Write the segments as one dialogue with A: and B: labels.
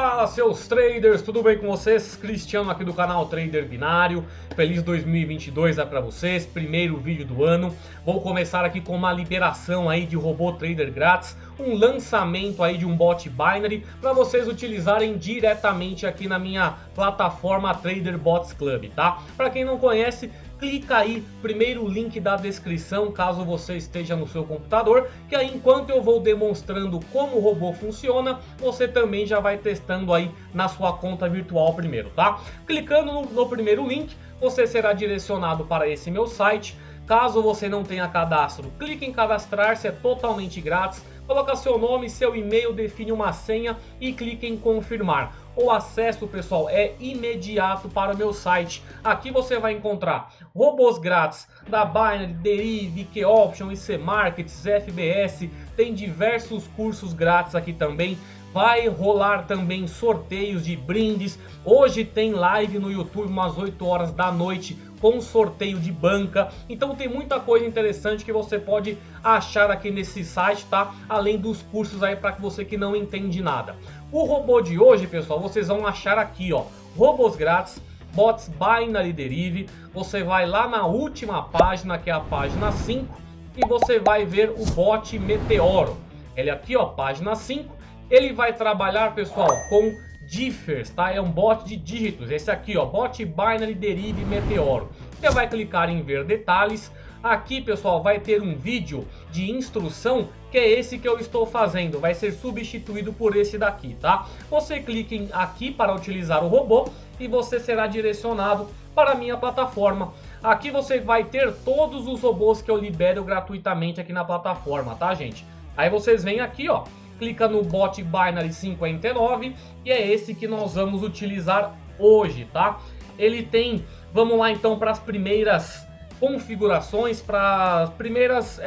A: Fala, seus traders, tudo bem com vocês? Cristiano aqui do canal Trader Binário. Feliz 2022 para vocês, primeiro vídeo do ano. Vou começar aqui com uma liberação aí de robô trader grátis, um lançamento aí de um bot binary para vocês utilizarem diretamente aqui na minha plataforma Trader Bots Club, tá? Para quem não conhece, clica aí, primeiro link da descrição, caso você esteja no seu computador, que aí enquanto eu vou demonstrando como o robô funciona, você também já vai testando aí na sua conta virtual primeiro, tá? Clicando no primeiro link, você será direcionado para esse meu site. Caso você não tenha cadastro, clique em cadastrar-se, é totalmente grátis. Coloca seu nome, seu e-mail, define uma senha e clique em confirmar. O acesso, pessoal, é imediato para o meu site. Aqui você vai encontrar robôs grátis da Binary, Derive, Keyoption, IC Markets, FBS. Tem diversos cursos grátis aqui também. Vai rolar também sorteios de brindes. Hoje tem live no YouTube umas 8 horas da noite com sorteio de banca. Então tem muita coisa interessante que você pode achar aqui nesse site, tá? Além dos cursos aí para você que não entende nada. O robô de hoje, pessoal, vocês vão achar aqui, ó, robôs grátis, bots Binary Derive. Você vai lá na última página, que é a página 5, e você vai ver o bot Meteoro. Ele aqui, ó, página 5. Ele vai trabalhar, pessoal, com differs, tá? É um bot de dígitos. Esse aqui, ó, bot Binary Derive Meteoro. Você vai clicar em ver detalhes. Aqui, pessoal, vai ter um vídeo de instrução, que é esse que eu estou fazendo. Vai ser substituído por esse daqui, tá? Você clica aqui para utilizar o robô e você será direcionado para a minha plataforma. Aqui você vai ter todos os robôs que eu libero gratuitamente aqui na plataforma, tá, gente? Aí vocês vêm aqui, ó, clica no bot Binary 59 e é esse que nós vamos utilizar hoje, tá? Ele tem, vamos lá então para as primeiras configurações, para as primeiras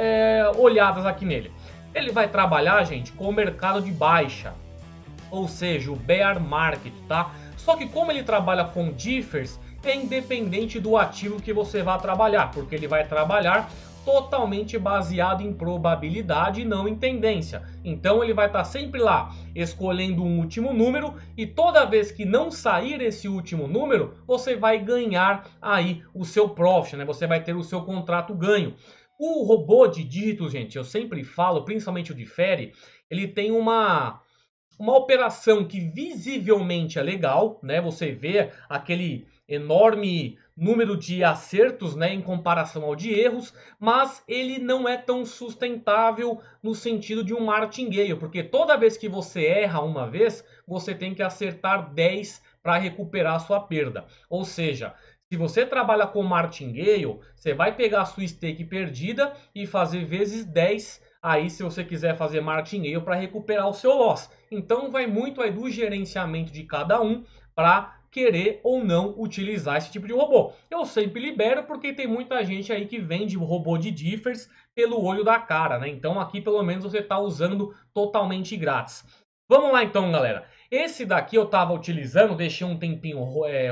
A: olhadas aqui nele. Ele vai trabalhar, gente, com o mercado de baixa, ou seja, o bear market, tá? Só que como ele trabalha com differs, é independente do ativo que você vai trabalhar, porque ele vai trabalhar totalmente baseado em probabilidade e não em tendência. Então ele vai estar sempre lá escolhendo um último número e toda vez que não sair esse último número, você vai ganhar aí o seu profit, né? Você vai ter o seu contrato ganho. O robô de dígitos, gente, eu sempre falo, principalmente o Differ, ele tem uma operação que visivelmente é legal, né? Você vê aquele enorme número de acertos, né, em comparação ao de erros, mas ele não é tão sustentável no sentido de um martingale, porque toda vez que você erra uma vez, você tem que acertar 10 para recuperar a sua perda. Ou seja, se você trabalha com martingale, você vai pegar a sua stake perdida e fazer vezes 10 aí se você quiser fazer martingale para recuperar o seu loss. Então vai muito aí do gerenciamento de cada um para querer ou não utilizar esse tipo de robô. Eu sempre libero porque tem muita gente aí que vende robô de differs pelo olho da cara, né? Então aqui pelo menos você está usando totalmente grátis. Vamos lá então, galera. Esse daqui eu estava utilizando, deixei um tempinho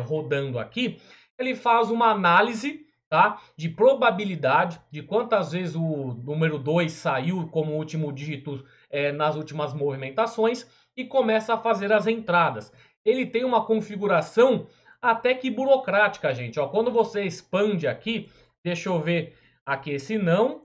A: rodando aqui. Ele faz uma análise, tá, de probabilidade de quantas vezes o número 2 saiu como último dígito nas últimas movimentações e começa a fazer as entradas. Ele tem uma configuração até que burocrática, gente. Ó, quando você expande aqui, deixa eu ver aqui esse não.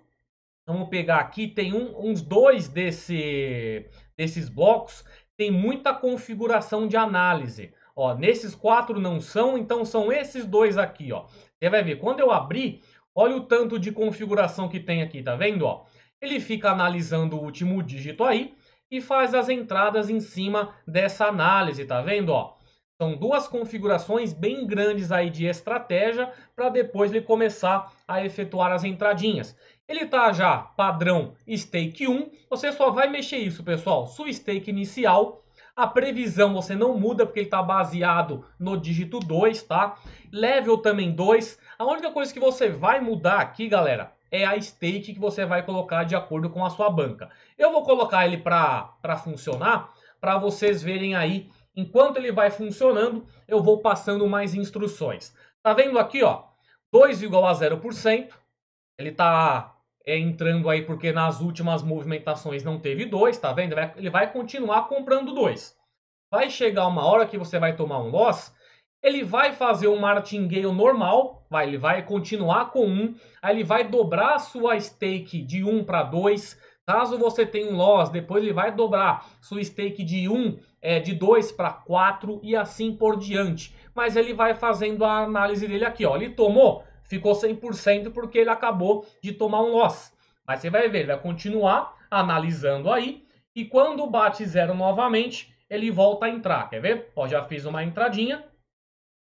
A: Vamos pegar aqui, tem uns dois desses blocos, tem muita configuração de análise. Ó, nesses 4 não são, então são esses dois aqui, ó. Você vai ver, quando eu abrir, olha o tanto de configuração que tem aqui, tá vendo? Ó? Ele fica analisando o último dígito aí e faz as entradas em cima dessa análise, tá vendo? Ó? São duas configurações bem grandes aí de estratégia para depois ele começar a efetuar as entradinhas. Ele tá já padrão stake 1, você só vai mexer isso, pessoal, sua stake inicial. A previsão você não muda porque ele está baseado no dígito 2, tá? Level também 2. A única coisa que você vai mudar aqui, galera, é a stake que você vai colocar de acordo com a sua banca. Eu vou colocar ele para funcionar, para vocês verem aí. Enquanto ele vai funcionando, eu vou passando mais instruções. Tá vendo aqui, ó, 2,0%. Ele tá entrando aí porque nas últimas movimentações não teve 2, tá vendo? Ele vai continuar comprando 2. vai chegar uma hora que você vai tomar um loss, ele vai fazer um martingale normal, ele vai continuar com 1, aí ele vai dobrar a sua stake de 1 para 2. Caso você tenha um loss, depois ele vai dobrar sua stake de 1, de 2 para 4 e assim por diante. Mas ele vai fazendo a análise dele aqui, ó. Ele tomou, ficou 100% porque ele acabou de tomar um loss. Mas você vai ver, ele vai continuar analisando aí e quando bate zero novamente, ele volta a entrar. Quer ver? Ó, já fiz uma entradinha.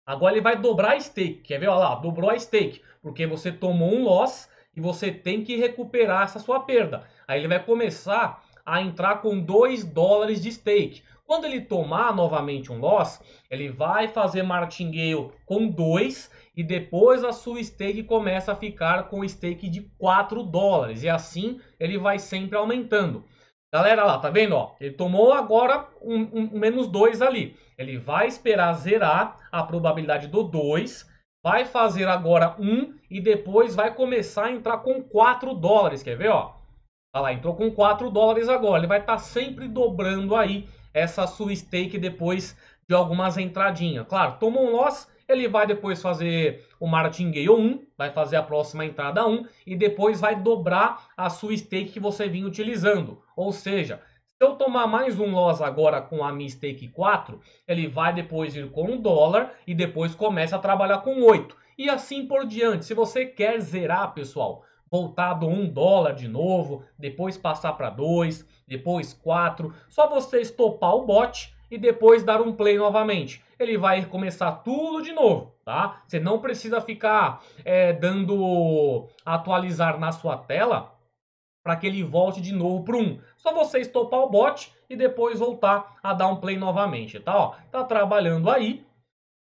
A: Agora ele vai dobrar a stake. Quer ver? Olha lá, dobrou a stake. Porque você tomou um loss e você tem que recuperar essa sua perda. Aí ele vai começar a entrar com 2 dólares de stake. Quando ele tomar novamente um loss, ele vai fazer martingale com 2 e depois a sua stake começa a ficar com stake de 4 dólares. E assim ele vai sempre aumentando. Galera lá, tá vendo? Ó, ele tomou agora um menos 2 ali. Ele vai esperar zerar a probabilidade do 2, vai fazer agora 1 e depois vai começar a entrar com 4 dólares. Quer ver? Ó? Olha lá, entrou com 4 dólares agora. Ele vai estar sempre dobrando aí essa sua stake depois de algumas entradinhas. Claro, tomou um loss, ele vai depois fazer o martingale 1, vai fazer a próxima entrada 1 e depois vai dobrar a sua stake que você vinha utilizando. Ou seja, se eu tomar mais um loss agora com a minha stake 4, ele vai depois ir com 1 dólar e depois começa a trabalhar com 8. E assim por diante. Se você quer zerar, pessoal, voltar do 1 dólar de novo, depois passar para 2, depois 4, só você estopar o bot e depois dar um play novamente. Ele vai começar tudo de novo, tá? Você não precisa ficar dando atualizar na sua tela para que ele volte de novo para 1. Só você estopar o bot e depois voltar a dar um play novamente, tá? Ó, tá trabalhando aí.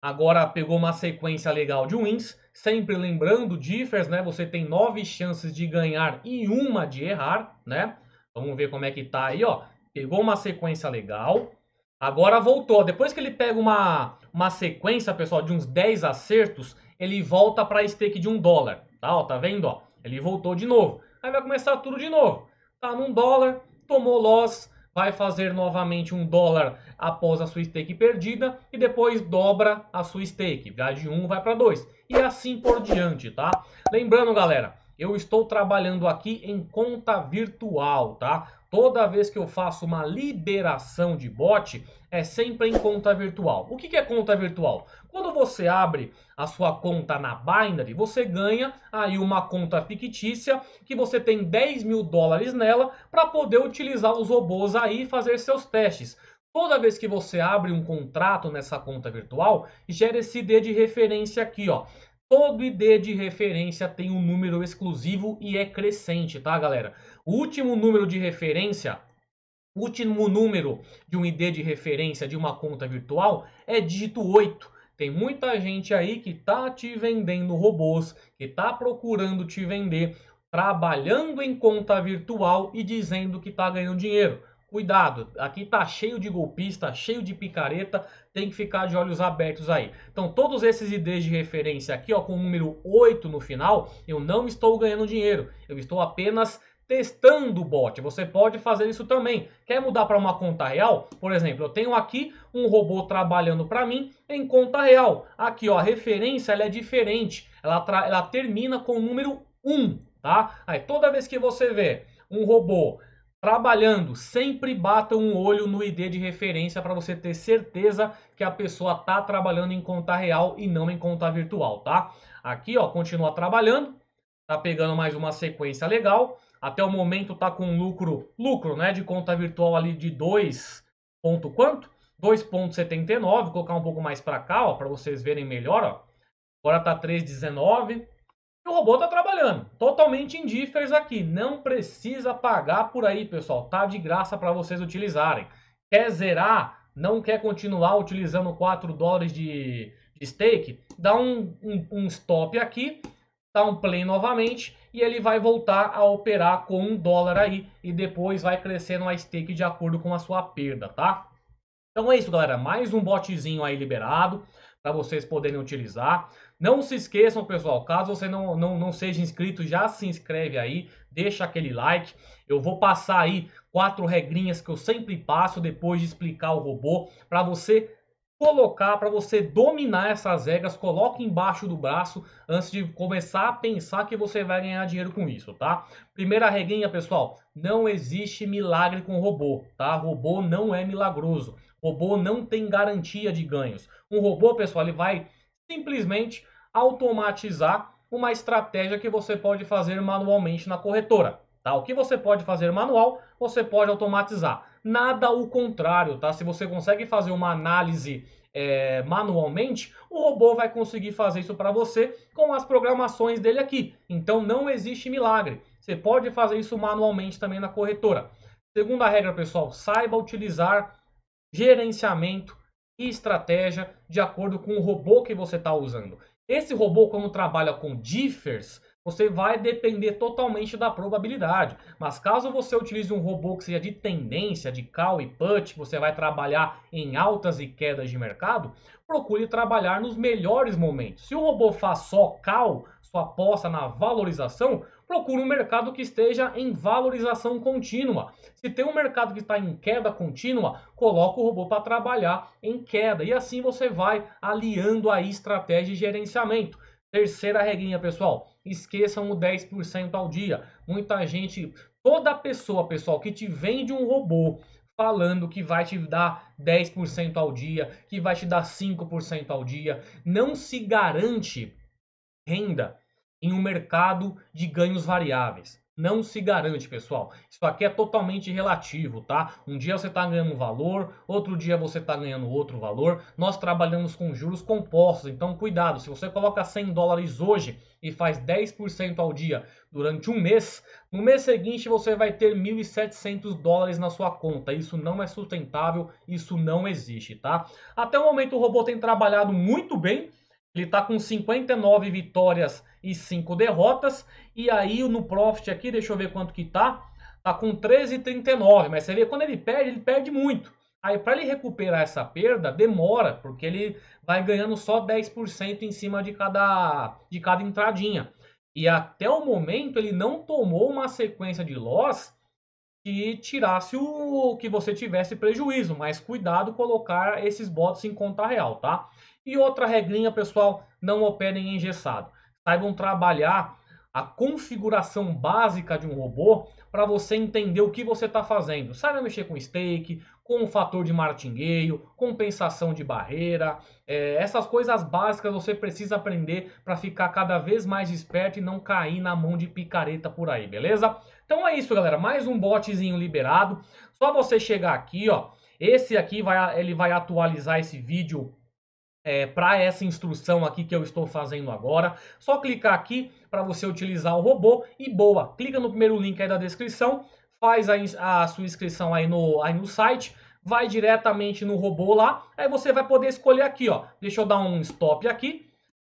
A: Agora pegou uma sequência legal de wins. Sempre lembrando, differs, né? Você tem 9 chances de ganhar e uma de errar, né? Vamos ver como é que tá aí, ó. Pegou uma sequência legal. Agora voltou. Depois que ele pega uma sequência, pessoal, de uns 10 acertos, ele volta para a stake de 1 dólar. Tá, ó, tá vendo? Ó? Ele voltou de novo. Aí vai começar tudo de novo. Tá num dólar, tomou loss, vai fazer novamente 1 dólar após a sua stake perdida e depois dobra a sua stake. Vai de 1 vai para 2 e assim por diante, tá? Lembrando, galera, eu estou trabalhando aqui em conta virtual, tá? Toda vez que eu faço uma liberação de bot, é sempre em conta virtual. O que é conta virtual? Quando você abre a sua conta na Binance, você ganha aí uma conta fictícia que você tem 10 mil dólares nela para poder utilizar os robôs aí e fazer seus testes. Toda vez que você abre um contrato nessa conta virtual, gera esse ID de referência aqui, ó. Todo ID de referência tem um número exclusivo e é crescente, tá, galera? O último número de referência, o último número de um ID de referência de uma conta virtual é dígito 8. Tem muita gente aí que tá te vendendo robôs, que tá procurando te vender, trabalhando em conta virtual e dizendo que tá ganhando dinheiro. Cuidado, aqui tá cheio de golpista, cheio de picareta, tem que ficar de olhos abertos aí. Então todos esses IDs de referência aqui, ó, com o número 8 no final, eu não estou ganhando dinheiro, eu estou apenas testando o bot. Você pode fazer isso também. Quer mudar para uma conta real? Por exemplo, eu tenho aqui um robô trabalhando para mim em conta real. Aqui, ó, a referência ela é diferente. Ela termina com o número 1, tá? Aí toda vez que você vê um robô trabalhando, sempre bata um olho no ID de referência para você ter certeza que a pessoa tá trabalhando em conta real e não em conta virtual, tá? Aqui, ó, continua trabalhando, tá pegando mais uma sequência legal. Até o momento tá com lucro, né, de conta virtual ali de 2 ponto quanto? 2,79, vou colocar um pouco mais para cá, ó, para vocês verem melhor, ó. Agora tá 3,19. E o robô tá trabalhando, totalmente em differs aqui, não precisa pagar por aí, pessoal, tá de graça para vocês utilizarem. Quer zerar, não quer continuar utilizando 4 dólares de stake, dá um stop aqui, dá um play novamente e ele vai voltar a operar com 1 dólar aí e depois vai crescendo a stake de acordo com a sua perda, tá? Então é isso, galera, mais um botzinho aí liberado. para vocês poderem utilizar. Não se esqueçam, pessoal, caso você não seja inscrito, já se inscreve aí, deixa aquele like. Eu vou passar aí 4 regrinhas que eu sempre passo depois de explicar o robô, para você colocar, para você dominar essas regras. Coloque embaixo do braço antes de começar a pensar que você vai ganhar dinheiro com isso, tá? Primeira regrinha, pessoal, não existe milagre com robô, tá? Robô não é milagroso. Robô não tem garantia de ganhos. Um robô, pessoal, ele vai simplesmente automatizar uma estratégia que você pode fazer manualmente na corretora. Tá? O que você pode fazer manual, você pode automatizar. Nada o contrário, tá? Se você consegue fazer uma análise manualmente, o robô vai conseguir fazer isso para você com as programações dele aqui. Então não existe milagre. Você pode fazer isso manualmente também na corretora. Segunda regra, pessoal, saiba utilizar gerenciamento e estratégia de acordo com o robô que você está usando. Esse robô, quando trabalha com differs, você vai depender totalmente da probabilidade. Mas caso você utilize um robô que seja de tendência, de call e put, você vai trabalhar em altas e quedas de mercado, procure trabalhar nos melhores momentos. Se o robô faz só call, só aposta na valorização, procure um mercado que esteja em valorização contínua. Se tem um mercado que está em queda contínua, coloca o robô para trabalhar em queda. E assim você vai aliando a estratégia de gerenciamento. Terceira regrinha, pessoal, esqueçam o 10% ao dia. Muita gente, toda pessoa, pessoal, que te vende um robô falando que vai te dar 10% ao dia, que vai te dar 5% ao dia, não se garante renda em um mercado de ganhos variáveis. Não se garante, pessoal. Isso aqui é totalmente relativo, tá? Um dia você está ganhando um valor, outro dia você está ganhando outro valor. Nós trabalhamos com juros compostos, então cuidado. Se você coloca $100 hoje e faz 10% ao dia durante um mês, no mês seguinte você vai ter $1.700 na sua conta. Isso não é sustentável, isso não existe, tá? Até o momento o robô tem trabalhado muito bem. Ele está com 59 vitórias e 5 derrotas. E aí no Profit aqui, deixa eu ver quanto que tá. Tá com 13,39. Mas você vê, quando ele perde muito. Aí para ele recuperar essa perda, demora. Porque ele vai ganhando só 10% em cima de cada entradinha. E até o momento ele não tomou uma sequência de loss que tirasse o que você tivesse prejuízo, mas cuidado colocar esses bots em conta real, tá? E outra regrinha, pessoal, não operem engessado. Saibam trabalhar a configuração básica de um robô para você entender o que você está fazendo. Saiba mexer com stake, com o fator de martingale, compensação de barreira. Essas coisas básicas você precisa aprender para ficar cada vez mais esperto e não cair na mão de picareta por aí, beleza? Então é isso, galera. Mais um botzinho liberado. Só você chegar aqui, ó. Esse aqui ele vai atualizar esse vídeo para essa instrução aqui que eu estou fazendo agora. Só clicar aqui para você utilizar o robô e boa. Clica no primeiro link aí da descrição, faz a sua inscrição aí no site, vai diretamente no robô lá, aí você vai poder escolher aqui, ó. Deixa eu dar um stop aqui.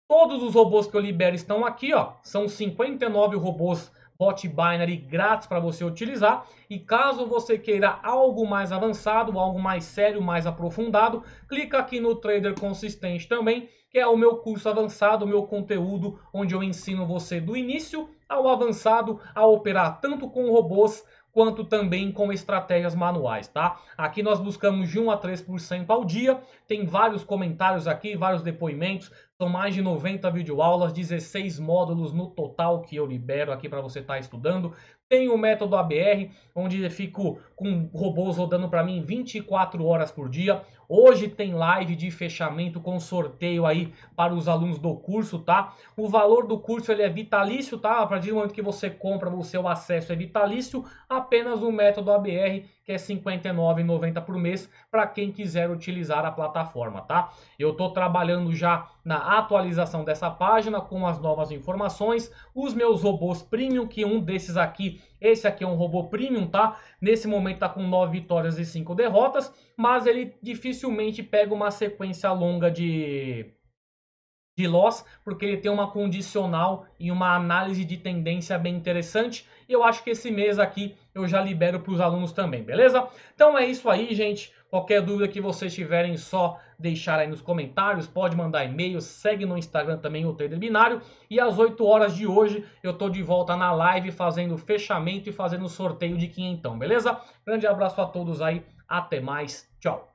A: Todos os robôs que eu libero estão aqui, ó. São 59 robôs bot binary grátis para você utilizar. E caso você queira algo mais avançado, algo mais sério, mais aprofundado, clica aqui no Trader Consistente também, que é o meu curso avançado, o meu conteúdo, onde eu ensino você do início ao avançado a operar tanto com robôs quanto também com estratégias manuais, tá? Aqui nós buscamos de 1 a 3% ao dia, tem vários comentários aqui, vários depoimentos, são mais de 90 videoaulas, 16 módulos no total que eu libero aqui para você estar estudando. Tem o método ABR, onde eu fico com robôs rodando para mim 24 horas por dia. Hoje tem live de fechamento com sorteio aí para os alunos do curso, tá? O valor do curso ele é vitalício, tá? A partir do momento que você compra, o seu acesso é vitalício. Apenas o método ABR, que é R$ 59,90 por mês, para quem quiser utilizar a plataforma, tá? Eu estou trabalhando já na atualização dessa página com as novas informações. Os meus robôs premium, que um desses aqui, esse aqui é um robô premium, tá? Nesse momento tá com 9 vitórias e 5 derrotas, mas ele dificilmente pega uma sequência longa de de loss, porque ele tem uma condicional e uma análise de tendência bem interessante. E eu acho que esse mês aqui eu já libero para os alunos também, beleza? Então é isso aí, gente. Qualquer dúvida que vocês tiverem, só deixar aí nos comentários, pode mandar e-mail, segue no Instagram também o Trader Binário. E às 8 horas de hoje eu tô de volta na live fazendo fechamento e fazendo sorteio de quinhentão, beleza? Grande abraço a todos aí, até mais, tchau!